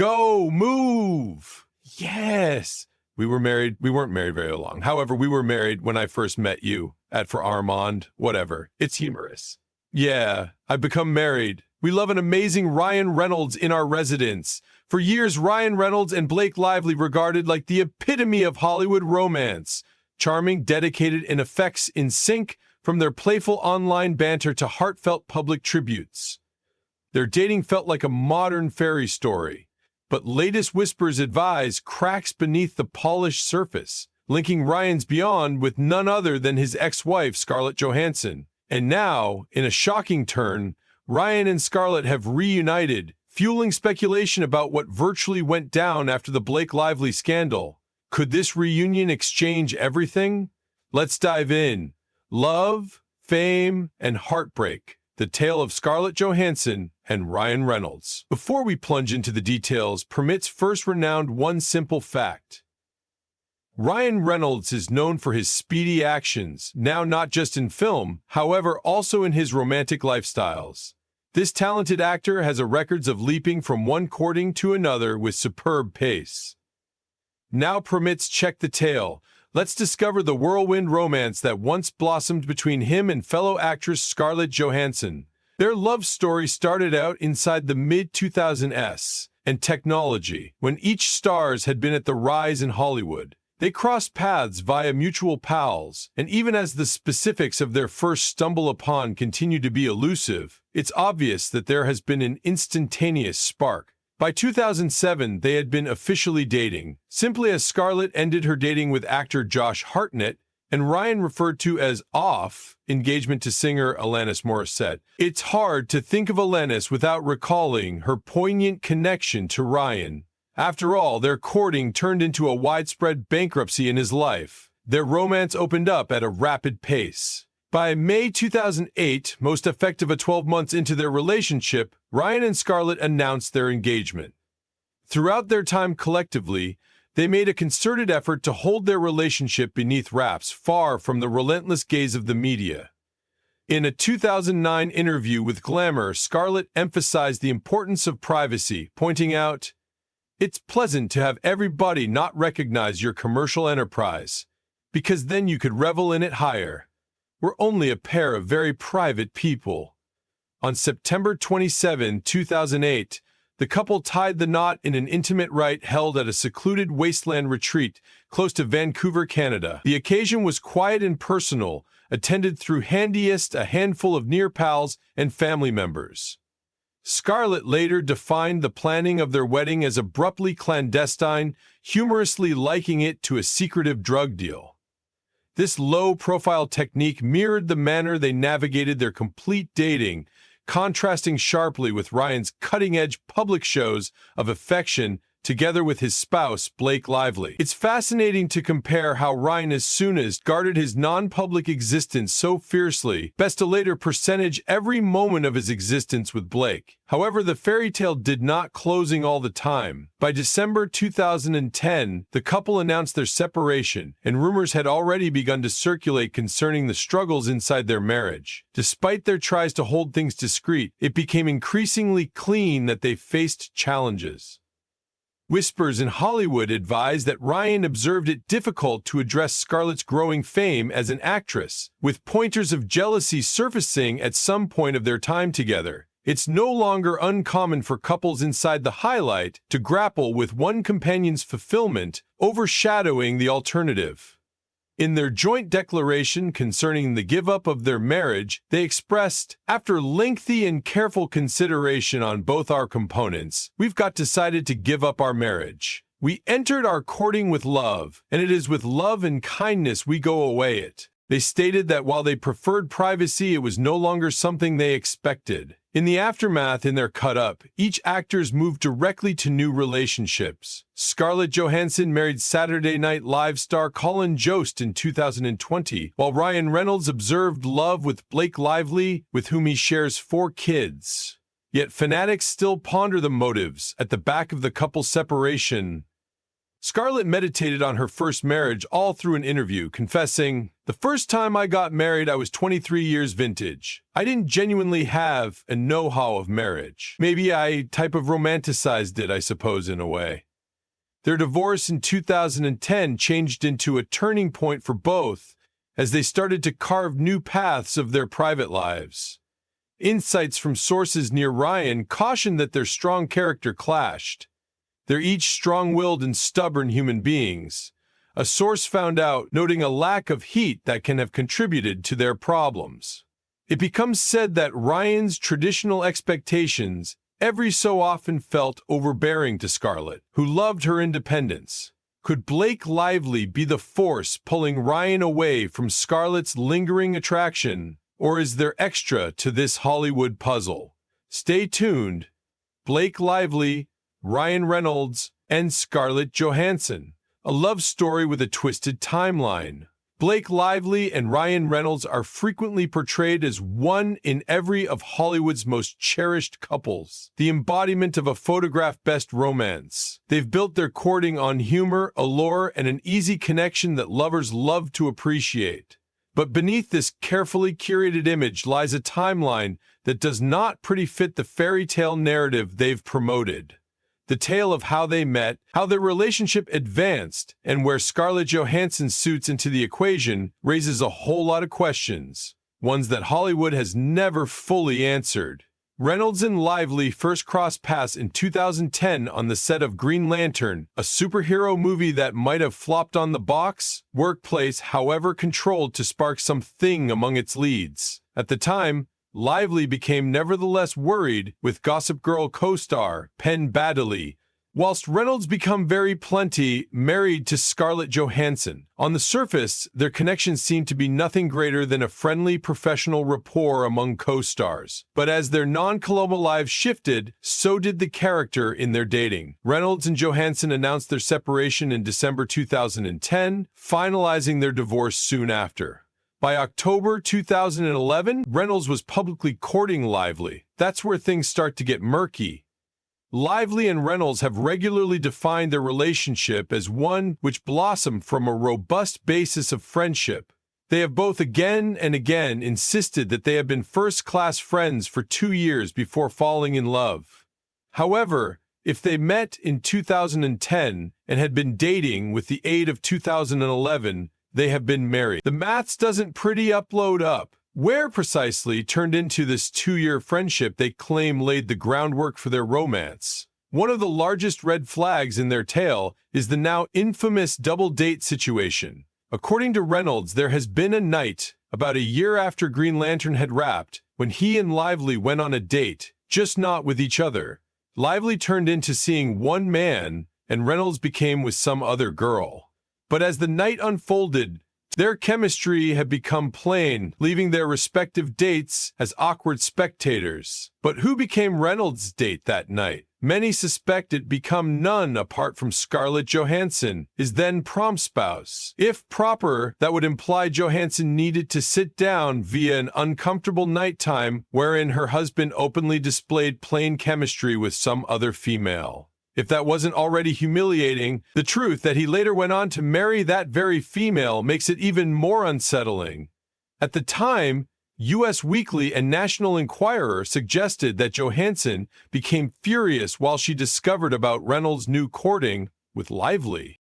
Go, move! Yes! We were married. We weren't married very long. However, we were married when I first met you at For Armand, whatever. It's humorous. Yeah, I've become married. We love an amazing Ryan Reynolds in our residence. For years, Ryan Reynolds and Blake Lively regarded like the epitome of Hollywood romance. Charming, dedicated, and effects in sync, from their playful online banter to heartfelt public tributes. Their dating felt like a modern fairy story. But latest whispers advise cracks beneath the polished surface, linking Ryan's beyond with none other than his ex-wife, Scarlett Johansson. And now, in a shocking turn, Ryan and Scarlett have reunited, fueling speculation about what virtually went down after the Blake Lively scandal. Could this reunion exchange everything? Let's dive in. Love, fame, and heartbreak. The tale of Scarlett Johansson and Ryan Reynolds. Before we plunge into the details, permits first renowned one simple fact. Ryan Reynolds is known for his speedy actions, now not just in film, however also in his romantic lifestyles. This talented actor has a record of leaping from one courting to another with superb pace. Now permits check the tale. Let's discover the whirlwind romance that once blossomed between him and fellow actress Scarlett Johansson. Their love story started out inside the mid-2000s and technology, when each stars had been at the rise in Hollywood. They crossed paths via mutual pals, and even as the specifics of their first stumble upon continue to be elusive, it's obvious that there has been an instantaneous spark. By 2007, they had been officially dating, simply as Scarlett ended her dating with actor Josh Hartnett, and Ryan referred to as off engagement to singer Alanis Morissette. It's hard to think of Alanis without recalling her poignant connection to Ryan. After all, their courting turned into a widespread bankruptcy in his life. Their romance opened up at a rapid pace. By May 2008, most effective 12 months into their relationship, Ryan and Scarlett announced their engagement. Throughout their time collectively, they made a concerted effort to hold their relationship beneath wraps, far from the relentless gaze of the media. In a 2009 interview with Glamour, Scarlett emphasized the importance of privacy, pointing out, "It's pleasant to have everybody not recognize your commercial enterprise, because then you could revel in it higher. We're only a pair of very private people." On September 27, 2008, the couple tied the knot in an intimate rite held at a secluded wasteland retreat close to Vancouver, Canada. The occasion was quiet and personal, attended through handiest a handful of near pals and family members. Scarlett later defined the planning of their wedding as abruptly clandestine, humorously likening it to a secretive drug deal. This low-profile technique mirrored the manner they navigated their complete dating, contrasting sharply with Ryan's cutting-edge public shows of affection together with his spouse, Blake Lively. It's fascinating to compare how Ryan as soon as guarded his non-public existence so fiercely, best to later percentage every moment of his existence with Blake. However, the fairy tale did not closing all the time. By December 2010, the couple announced their separation, and rumors had already begun to circulate concerning the struggles inside their marriage. Despite their tries to hold things discreet, it became increasingly clear that they faced challenges. Whispers in Hollywood advised that Ryan observed it difficult to address Scarlett's growing fame as an actress, with pointers of jealousy surfacing at some point of their time together. It's no longer uncommon for couples inside the highlight to grapple with one companion's fulfillment overshadowing the alternative. In their joint declaration concerning the give-up of their marriage, they expressed, "After lengthy and careful consideration on both our components, we've decided to give up our marriage. We entered our courting with love, and it is with love and kindness we go away it." They stated that while they preferred privacy, it was no longer something they expected. In the aftermath in their cut-up, each actors moved directly to new relationships. Scarlett Johansson married Saturday Night Live star Colin Jost in 2020, while Ryan Reynolds observed love with Blake Lively, with whom he shares 4 kids. Yet fanatics still ponder the motives at the back of the couple's separation. Scarlett meditated on her first marriage all through an interview, confessing, "The first time I got married, I was 23 years vintage. I didn't genuinely have a know-how of marriage. Maybe I type of romanticized it, I suppose, in a way." Their divorce in 2010 changed into a turning point for both as they started to carve new paths of their private lives. Insights from sources near Ryan cautioned that their strong character clashed. They're each strong-willed and stubborn human beings. A source found out, noting a lack of heat that can have contributed to their problems. It becomes said that Ryan's traditional expectations every so often felt overbearing to Scarlett, who loved her independence. Could Blake Lively be the force pulling Ryan away from Scarlett's lingering attraction, or is there extra to this Hollywood puzzle? Stay tuned. Blake Lively, Ryan Reynolds, and Scarlett Johansson. A love story with a twisted timeline. Blake Lively and Ryan Reynolds are frequently portrayed as one in every of Hollywood's most cherished couples, the embodiment of a photograph-best romance. They've built their courting on humor, allure, and an easy connection that lovers love to appreciate. But beneath this carefully curated image lies a timeline that does not pretty fit the fairy tale narrative they've promoted. The tale of how they met, how their relationship advanced, and where Scarlett Johansson suits into the equation raises a whole lot of questions, ones that Hollywood has never fully answered. Reynolds and Lively first crossed paths in 2010 on the set of Green Lantern, a superhero movie that might have flopped on the box workplace, however controlled to spark something among its leads. At the time, Lively became nevertheless worried with Gossip Girl co-star Penn Baddeley, whilst Reynolds became very plenty married to Scarlett Johansson. On the surface, their connection seemed to be nothing greater than a friendly professional rapport among co-stars. But as their non-colloquial lives shifted, so did the character in their dating. Reynolds and Johansson announced their separation in December 2010, finalizing their divorce soon after. By October 2011, Reynolds was publicly courting Lively. That's where things start to get murky. Lively and Reynolds have regularly defined their relationship as one which blossomed from a robust basis of friendship. They have both again and again insisted that they have been first-class friends for 2 years before falling in love. However, if they met in 2010 and had been dating with the aid of 2011, they have been married. The maths doesn't pretty upload up. Where precisely turned into this 2-year friendship they claim laid the groundwork for their romance? One of the largest red flags in their tale is the now infamous double date situation. According to Reynolds, there has been a night, about a year after Green Lantern had wrapped, when he and Lively went on a date, just not with each other. Lively turned into seeing one man, and Reynolds became with some other girl. But as the night unfolded, their chemistry had become plain, leaving their respective dates as awkward spectators. But who became Reynolds' date that night? Many suspect it become none apart from Scarlett Johansson, his then prom spouse. If proper, that would imply Johansson needed to sit down via an uncomfortable nighttime wherein her husband openly displayed plain chemistry with some other female. If that wasn't already humiliating, the truth that he later went on to marry that very female makes it even more unsettling. At the time, U.S. Weekly and National Enquirer suggested that Johansson became furious while she discovered about Reynolds' new courting with Lively.